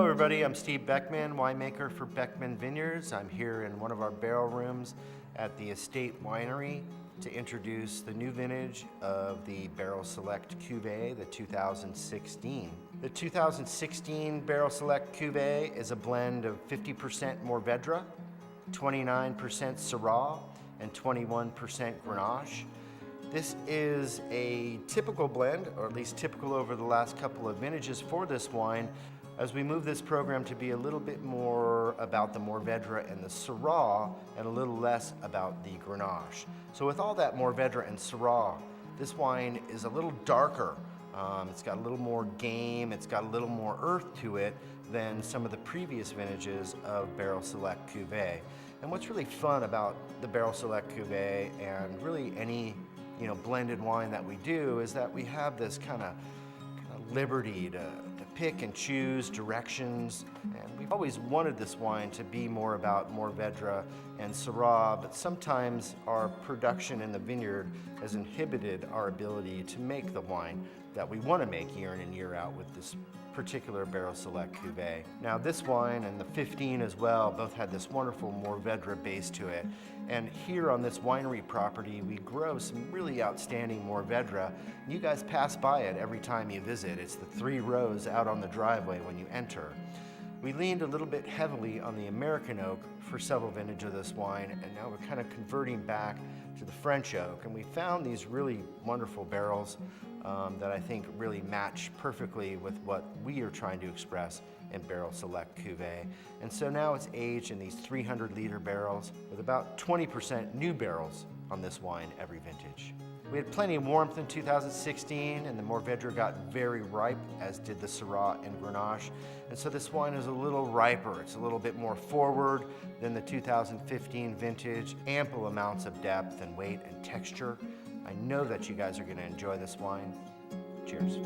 Hello everybody, I'm Steve Beckmen, winemaker for Beckmen Vineyards. I'm here in one of our barrel rooms at the Estate Winery to introduce the new vintage of the Barrel Select Cuvee, the 2016. The 2016 Barrel Select Cuvee is a blend of 50% Mourvedre, 29% Syrah, and 21% Grenache. This is a typical blend, or at least typical over the last couple of vintages for this wine, as we move this program to be a little bit more about the Mourvedre and the Syrah and a little less about the Grenache. So with all that Mourvedre and Syrah, this wine is a little darker. It's got a little more game, it's got a little more earth to it than some of the previous vintages of Barrel Select Cuvee. And what's really fun about the Barrel Select Cuvee and really any blended wine that we do is that we have this kind of liberty to pick and choose directions, and we've always wanted this wine to be more about Mourvedre and Syrah, but sometimes our production in the vineyard has inhibited our ability to make the wine that we want to make year in and year out with this particular Barrel Select Cuvee. Now this wine and the 15 as well both had this wonderful Mourvedre base to it, and here on this winery property we grow some really outstanding Mourvedre. You guys pass by it every time you visit. It's the 3 rows out on the driveway when you enter. We leaned a little bit heavily on the American oak for several vintages of this wine, and now we're kind of converting back to the French oak, and we found these really wonderful barrels that I think really match perfectly with what we are trying to express in Barrel Select Cuvee. And so now it's aged in these 300-liter barrels with about 20% new barrels on this wine every vintage. We had plenty of warmth in 2016, and the Mourvedre got very ripe, as did the Syrah and Grenache. And so this wine is a little riper. It's a little bit more forward than the 2015 vintage, ample amounts of depth and weight and texture. I know that you guys are going to enjoy this wine. Cheers.